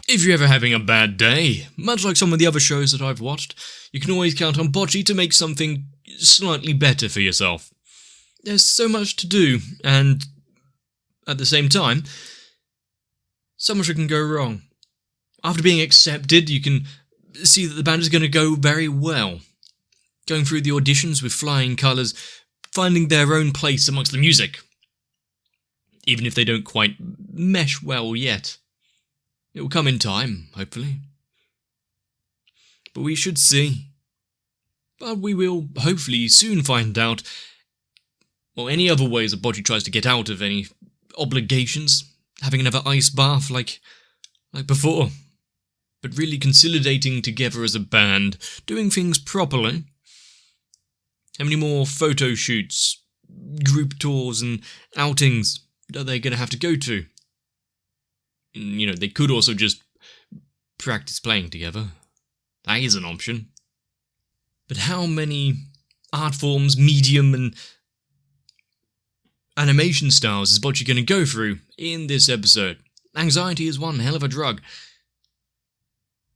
If you're ever having a bad day, much like some of the other shows that I've watched, you can always count on Bocchi to make something slightly better for yourself. There's so much to do, and at the same time, so much can go wrong. After being accepted, you can see that the band is going to go very well. Going through the auditions with flying colours, finding their own place amongst the music. Even if they don't quite mesh well yet. It will come in time, hopefully. But we should see. But we will hopefully soon find out, or any other ways that Bocchi tries to get out of any obligations, having another ice bath like before. But really consolidating together as a band, doing things properly. How many more photo shoots, group tours and outings are they going to have to go to? You know, they could also just practice playing together. That is an option. But how many art forms, medium and animation styles is Bocchi going to go through in this episode? Anxiety is one hell of a drug.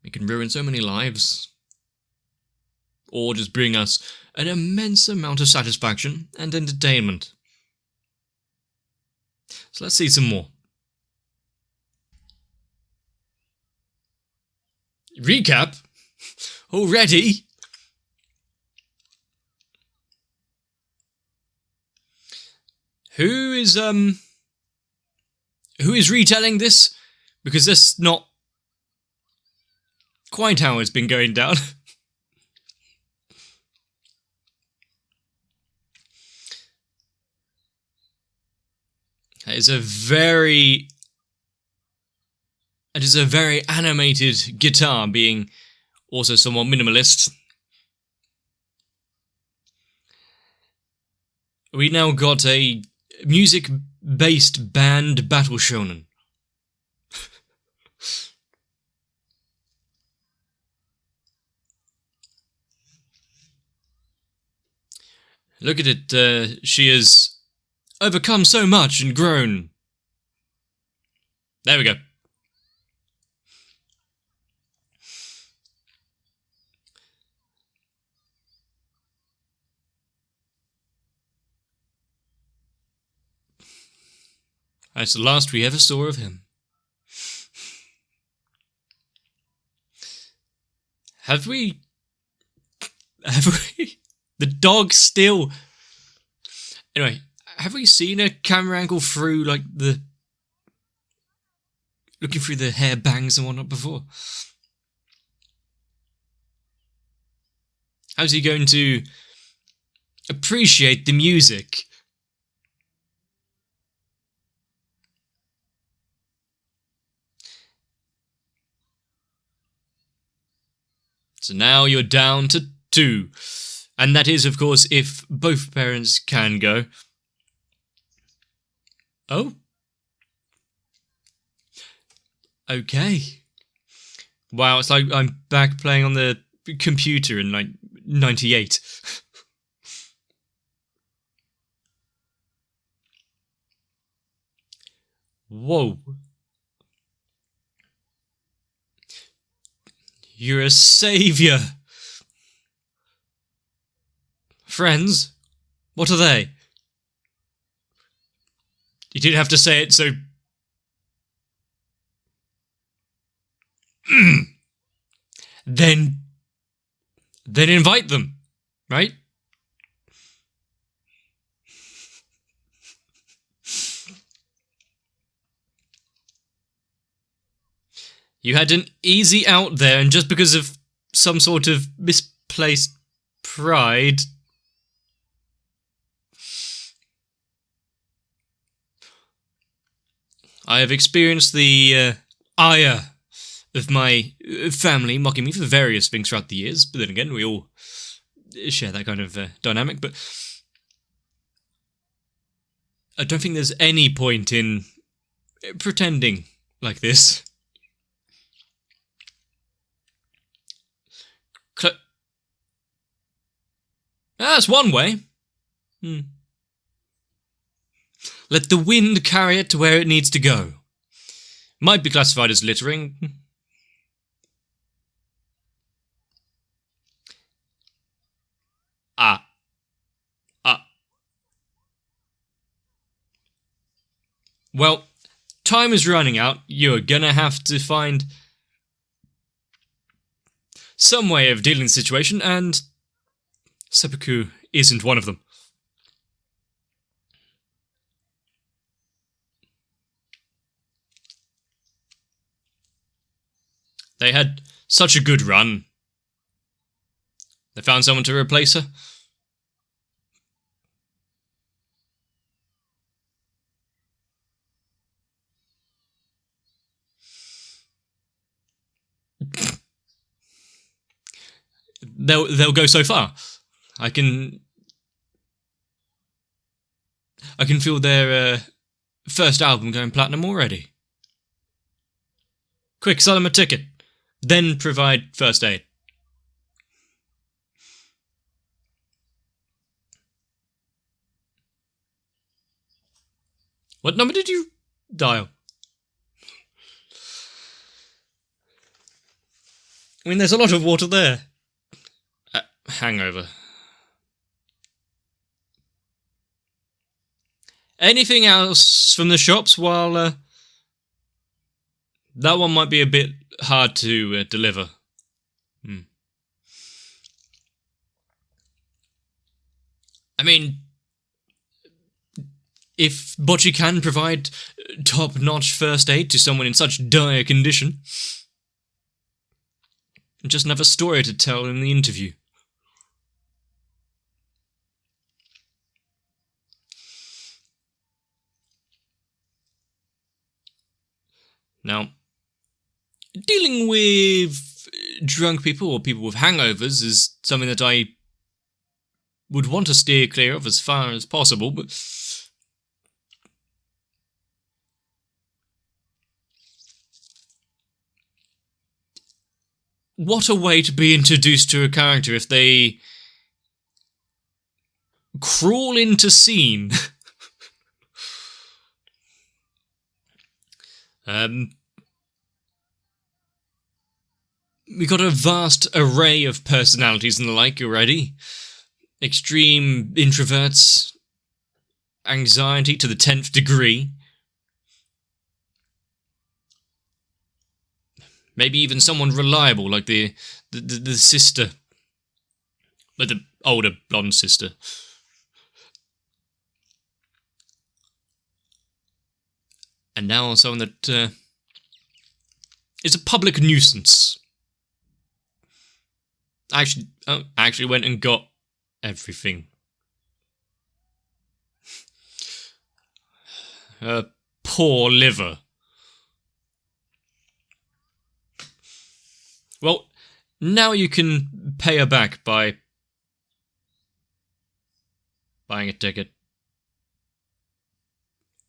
It can ruin so many lives. Or just bring us an immense amount of satisfaction and entertainment. So let's see some more. Recap? Already? Who is retelling this? Because that's not quite how it's been going down. It is a very animated guitar, being also somewhat minimalist. We now got a music-based band battle shonen. Look at it, she has overcome so much and grown. There we go. That's the last we ever saw of him. Have we? The dog still... Anyway, have we seen a camera angle through, like, looking through the hair bangs and whatnot before? How's he going to appreciate the music? So now you're down to 2. And that is, of course, if both parents can go. Oh? Okay. Wow, it's like I'm back playing on the computer in, like, 98. Whoa. You're a saviour. Friends? What are they? You didn't have to say it so... Then invite them, right? You had an easy out there, and just because of some sort of misplaced pride... I have experienced the ire of my family mocking me for various things throughout the years, but then again, we all share that kind of dynamic, but I don't think there's any point in pretending like this. That's one way. Let the wind carry it to where it needs to go. Might be classified as littering. Well, time is running out. You're gonna have to find some way of dealing with the situation, and seppuku isn't one of them. They had such a good run. They found someone to replace her. They'll go so far. I can feel their first album going platinum already. Quick, sell them a ticket. Then provide first aid. What number did you dial? I mean, there's a lot of water there. Hangover. Anything else from the shops while... that one might be a bit hard to deliver. I mean, if Bocchi can provide top-notch first aid to someone in such dire condition, just another story to tell in the interview. Now, dealing with drunk people or people with hangovers is something that I would want to steer clear of as far as possible, but what a way to be introduced to a character if they crawl into scene. We got a vast array of personalities and the like already. Extreme introverts, anxiety to the 10th degree. Maybe even someone reliable like the sister. Like the older blonde sister. And now someone that is a public nuisance. I actually went and got everything. Poor liver. Well, now you can pay her back by buying a ticket.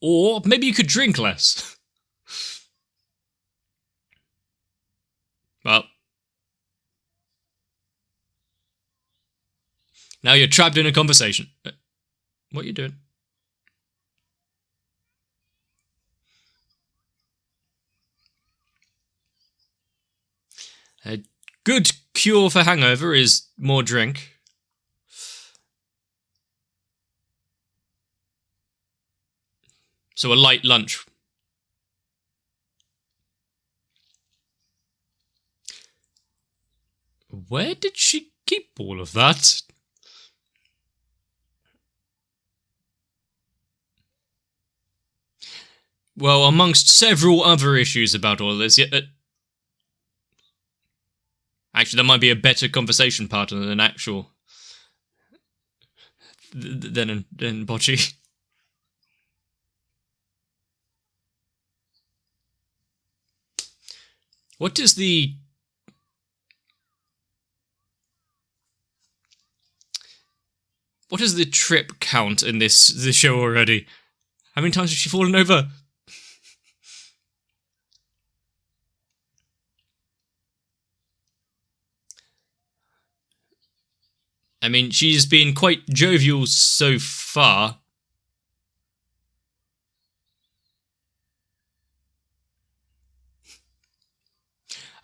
Or maybe you could drink less. Well, now you're trapped in a conversation. What are you doing? A good cure for hangover is more drink. So a light lunch. Where did she keep all of that? Well, amongst several other issues about all this, actually, that might be a better conversation partner than actual... than Bocchi. What is the... what is the trip count in this show already? How many times has she fallen over? I mean, she's been quite jovial so far.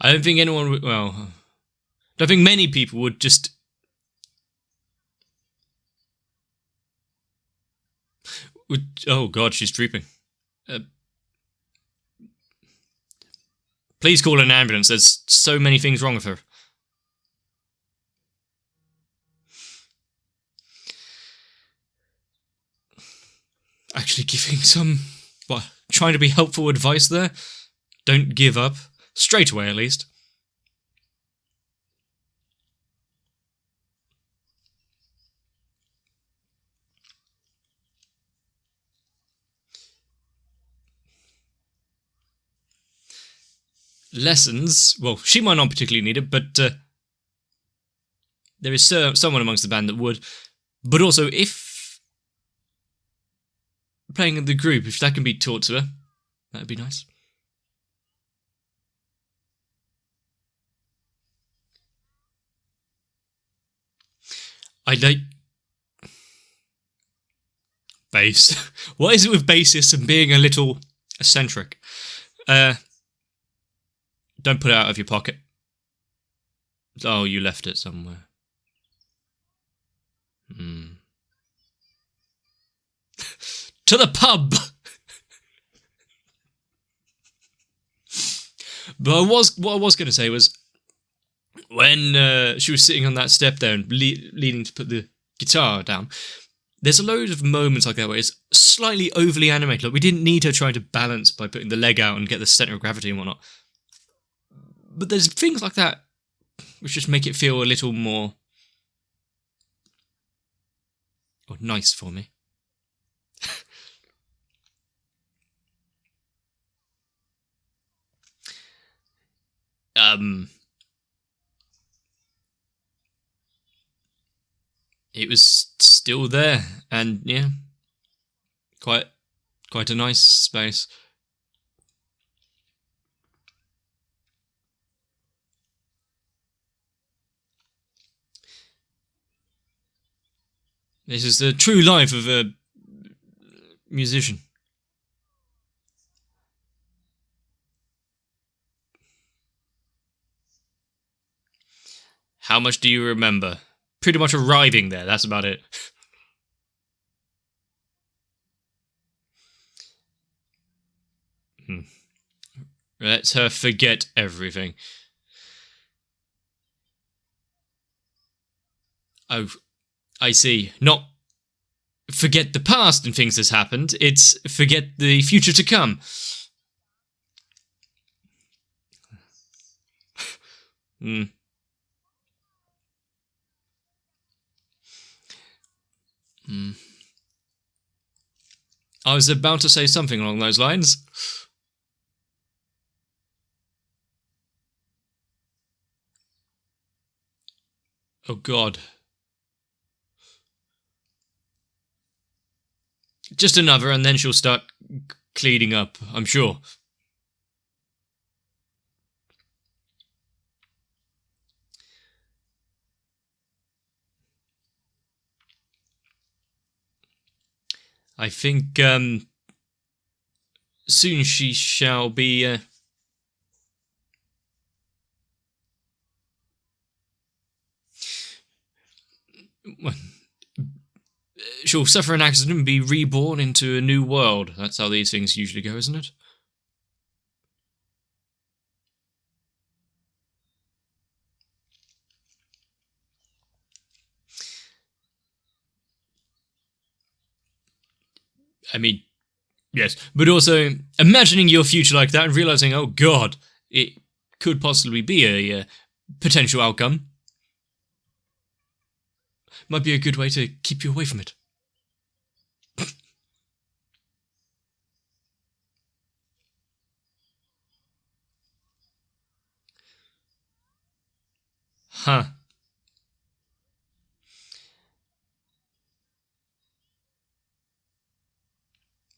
I don't think anyone would... well... I don't think many people would just... oh god, she's drooping. Uh, please call an ambulance. There's so many things wrong with her. Actually giving some, trying to be helpful advice there. Don't give up. Straight away, at least. Lessons, well, she might not particularly need it, but there is someone amongst the band that would. But also, if playing in the group, if that can be taught to her, that would be nice. I like bass. What is it with bassists and being a little eccentric? Don't put it out of your pocket. Oh, you left it somewhere. To the pub! But what I was going to say was, when she was sitting on that step there and leaning to put the guitar down, there's a load of moments like that where it's slightly overly animated. Like, we didn't need her trying to balance by putting the leg out and get the centre of gravity and whatnot. But there's things like that which just make it feel a little more nice for me. It was still there, and yeah, quite a nice space. This is the true life of a musician. How much do you remember? Pretty much arriving there, that's about it. Let her forget everything. Oh, I see. Not forget the past and things that's happened, it's forget the future to come. I was about to say something along those lines. Oh God. Just another, and then she'll start cleaning up, I'm sure. I think soon she shall be she'll suffer an accident and be reborn into a new world. That's how these things usually go, isn't it? I mean, yes, but also imagining your future like that and realizing, oh God, it could possibly be a potential outcome. Might be a good way to keep you away from it. Huh.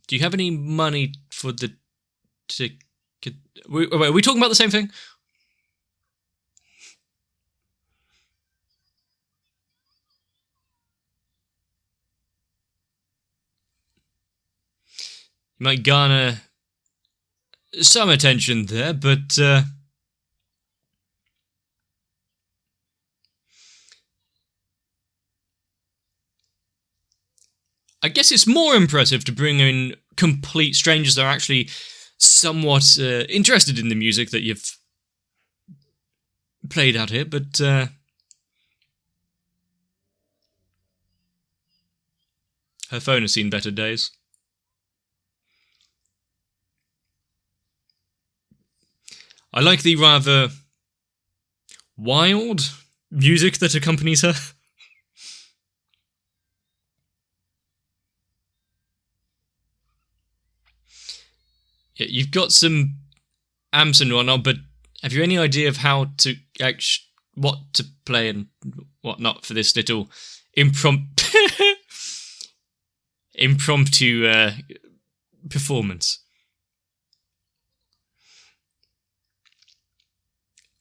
Do you have any money for the ticket? Wait, are we talking about the same thing? You might garner some attention there, but I guess it's more impressive to bring in complete strangers that are actually somewhat interested in the music that you've played out here, but her phone has seen better days. I like the rather wild music that accompanies her. Yeah, you've got some amps and whatnot, but have you any idea of how to what to play and whatnot for this little impromptu performance?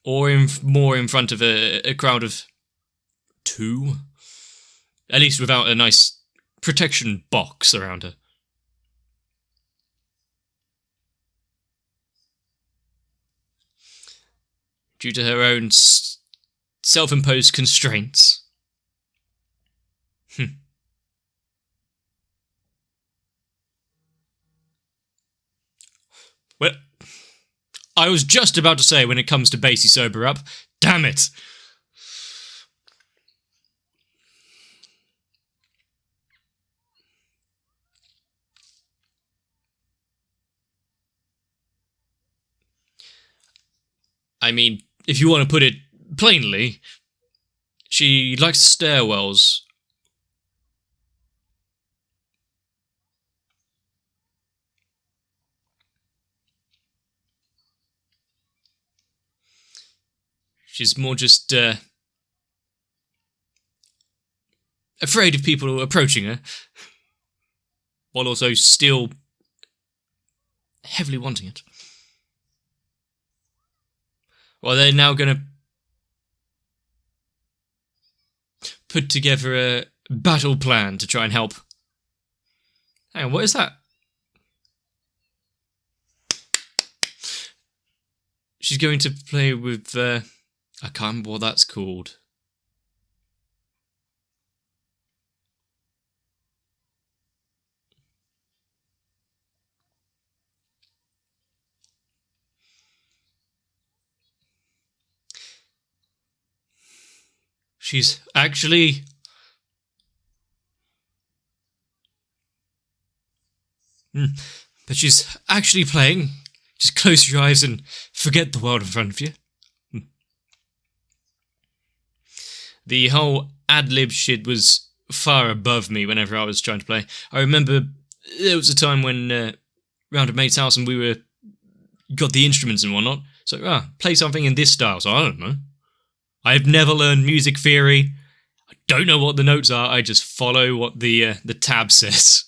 Or more in front of a crowd of two? At least without a nice protection box around her. Due to her own self-imposed constraints. Well, I was just about to say when it comes to Basie Sober Up, damn it! I mean, if you want to put it plainly, she likes stairwells. She's more just afraid of people approaching her, while also still heavily wanting it. Well, they're now going to put together a battle plan to try and help. Hang on, what is that? She's going to play with, I can't remember what that's called. She's actually... But she's actually playing. Just close your eyes and forget the world in front of you. The whole ad-lib shit was far above me whenever I was trying to play. I remember there was a time when round at mate's house and we got the instruments and whatnot. So, play something in this style. So I don't know. I've never learned music theory. I don't know what the notes are. I just follow what the tab says.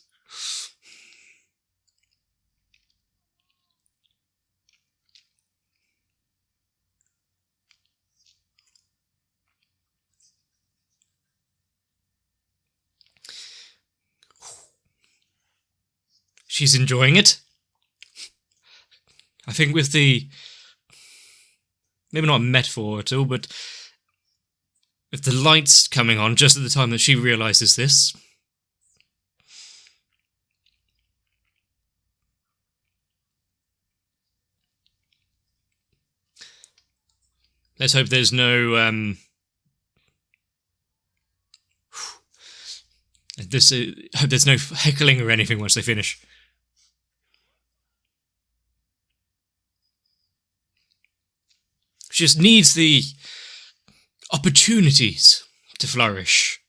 She's enjoying it. I think with the... maybe not a metaphor at all, but with the lights coming on just at the time that she realises this. Let's hope there's no... hope there's no heckling or anything once they finish. She just needs the opportunities to flourish.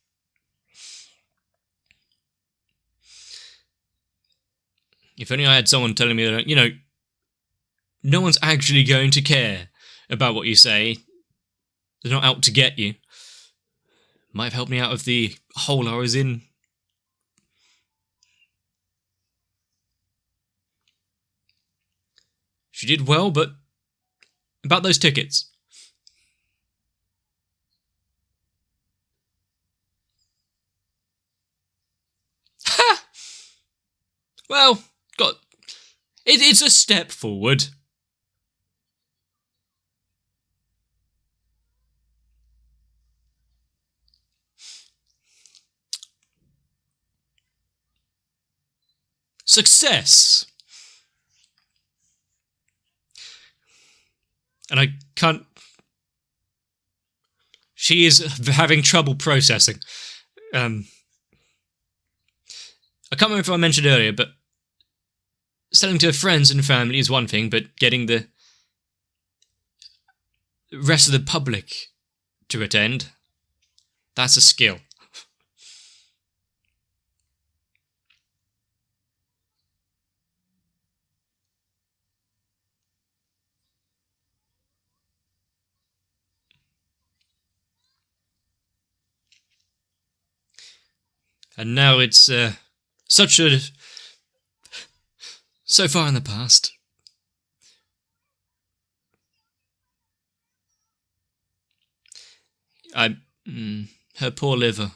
If only I had someone telling me that, no one's actually going to care about what you say. They're not out to get you. Might have helped me out of the hole I was in. She did well, but about those tickets. Ha! Well, it's a step forward. Success! And I can't... She is having trouble processing. I can't remember if I mentioned earlier, but selling to friends and family is one thing, but getting the rest of the public to attend, that's a skill. And now it's so far in the past. Her poor liver.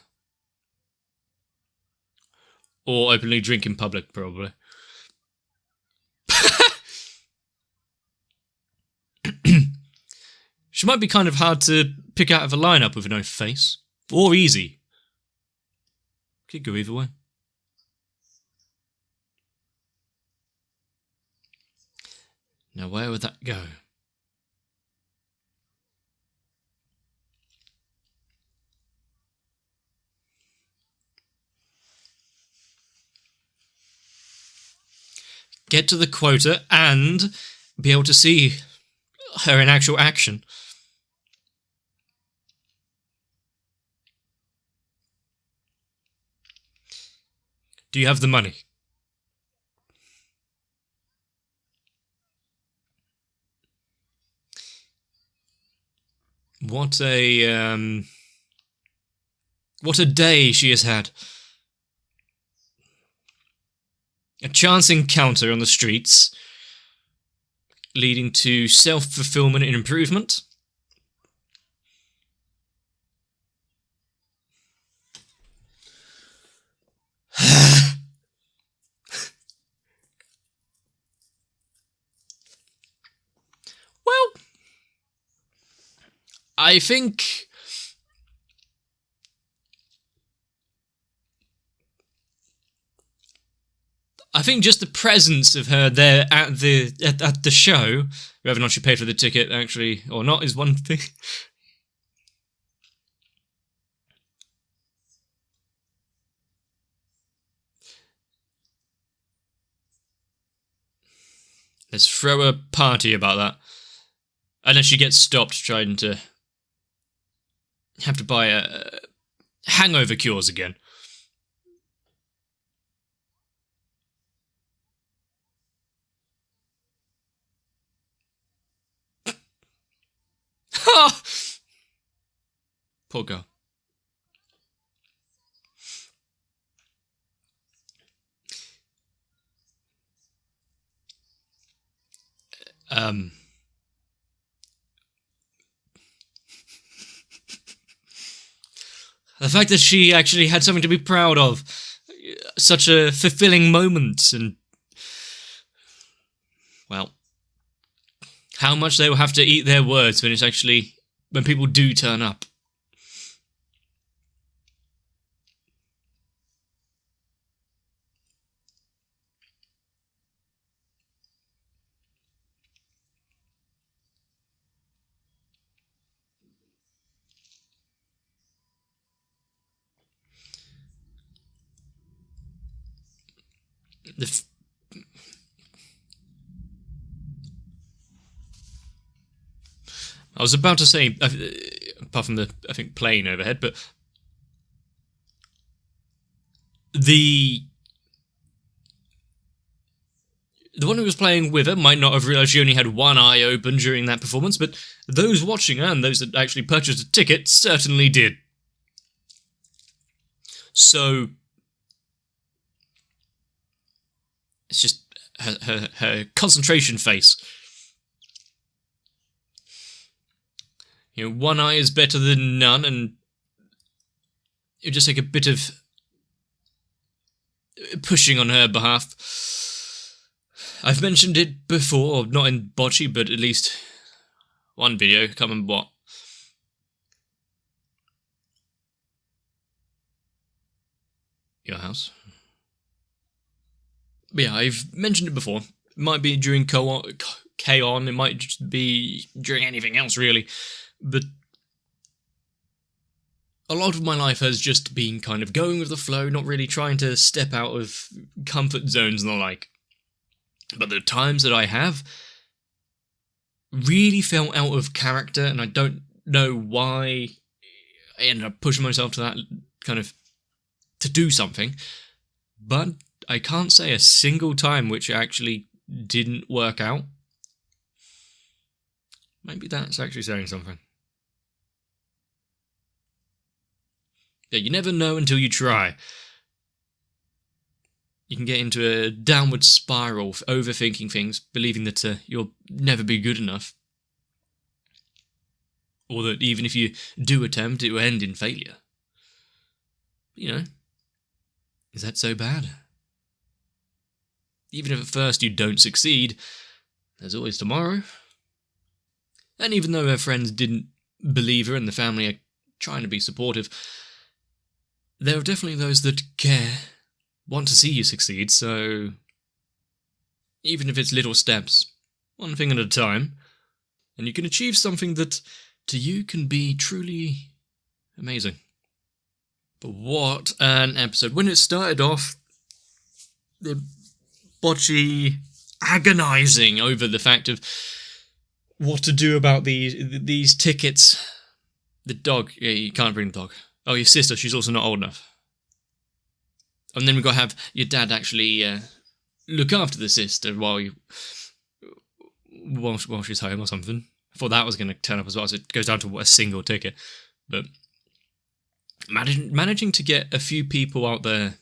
Or openly drink in public, probably. She might be kind of hard to pick out of a lineup with no face. Or easy. Could go either way. Now where would that go? Get to the quota and be able to see her in actual action. Do you have the money? What a day she has had. A chance encounter on the streets, leading to self-fulfillment and improvement. Well, I think just the presence of her there at the show, whether or not she paid for the ticket actually or not, is one thing. Let's throw a party about that. Unless she gets stopped trying to have to buy hangover cures again. Ha! Poor girl. The fact that she actually had something to be proud of, such a fulfilling moment, and well, how much they will have to eat their words when people do turn up. I was about to say, apart from the, I think, plane overhead, but the one who was playing with her might not have realised she only had one eye open during that performance, but those watching her and those that actually purchased a ticket certainly did. So it's just her concentration face. You know, one eye is better than none, and it would just take a bit of pushing on her behalf. I've mentioned it before, not in Bocchi, but at least one video, can't remember what. Your house? But yeah, I've mentioned it before. It might be during K-On, it might just be during anything else, really. But a lot of my life has just been kind of going with the flow, not really trying to step out of comfort zones and the like. But the times that I have really felt out of character, and I don't know why I ended up pushing myself to that kind of to do something. But I can't say a single time which actually didn't work out. Maybe that's actually saying something. Yeah, you never know until you try. You can get into a downward spiral of overthinking things, believing that you'll never be good enough. Or that even if you do attempt, it will end in failure. You know, is that so bad? Even if at first you don't succeed, there's always tomorrow. And even though her friends didn't believe her and the family are trying to be supportive, there are definitely those that care, want to see you succeed, so even if it's little steps, one thing at a time, and you can achieve something that to you can be truly amazing. But what an episode. When it started off, the Bocchi agonizing over the fact of what to do about these tickets. The dog, yeah, you can't bring the dog. Oh, your sister, she's also not old enough. And then we've got to have your dad actually look after the sister while she's home or something. I thought that was going to turn up as well, so it goes down to a single ticket. But managing to get a few people out there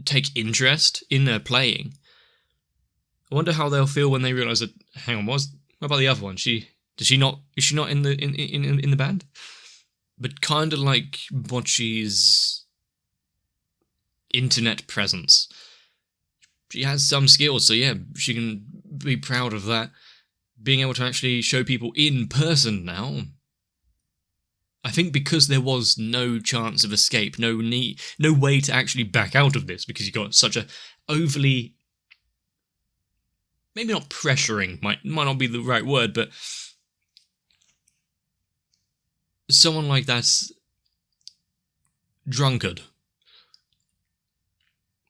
take interest in their playing. I wonder how they'll feel when they realise that. Hang on, what about the other one? Is she not in the band? But kind of like Bocchi's internet presence. She has some skills, so yeah, she can be proud of that. Being able to actually show people in person now. I think because there was no chance of escape, no way to actually back out of this, because you got such a overly, maybe not pressuring, might not be the right word, but someone like that's drunkard.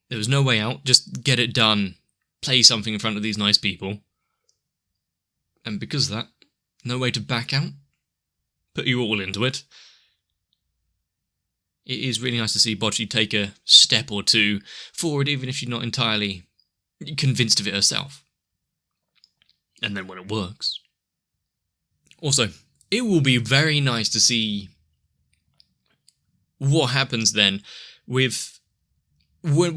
There was no way out, just get it done, play something in front of these nice people. And because of that, no way to back out, put you all into it. It is really nice to see Bocchi take a step or two forward, even if she's not entirely convinced of it herself. And then when it works. Also, it will be very nice to see what happens then with when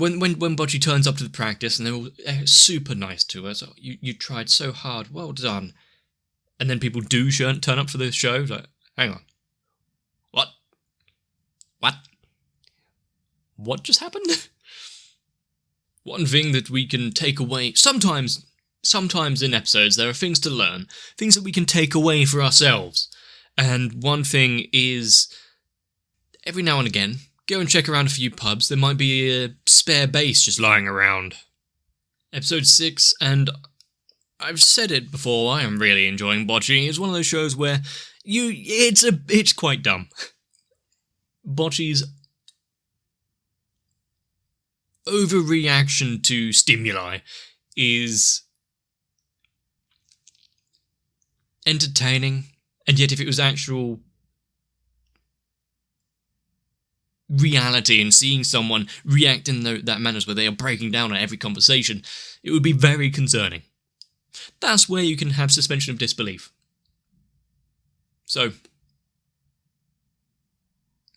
Bocchi turns up to the practice and they're all super nice to her. So you tried so hard, well done. And then people do turn up for the show. Like, hang on, what just happened? One thing that we can take away sometimes in episodes, there are things to learn, things that we can take away for ourselves. And one thing is, every now and again, go and check around a few pubs. There might be a spare bass just lying around. Episode 6, and I've said it before, I am really enjoying Bocchi. It's one of those shows where it's quite dumb. Bocchi's overreaction to stimuli is entertaining, and yet if it was actual reality and seeing someone react in that manner where they are breaking down at every conversation, it would be very concerning. That's where you can have suspension of disbelief. So,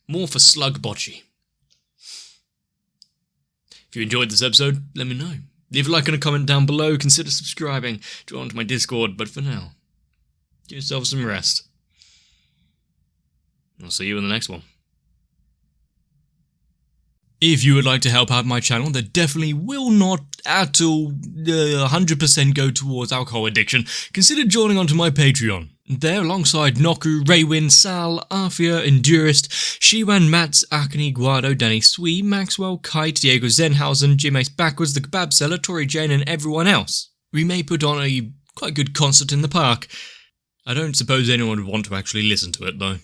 more for Slug Bocchi. If you enjoyed this episode, let me know. Leave a like and a comment down below, consider subscribing, join to my Discord, but for now, give yourself some rest. I'll see you in the next one. If you would like to help out my channel that definitely will not at all 100% go towards alcohol addiction, consider joining onto my Patreon. There, alongside Noku, Raywin, Sal, Arthea, Endurist, Shiwan, Mats, Akane, Guado, Danny Swee, Maxwell, Kite, Diego Zenhausen, Jim Ace Backwards, The Kebab Seller, Tori Jane, and everyone else. We may put on a quite good concert in the park. I don't suppose anyone would want to actually listen to it, though.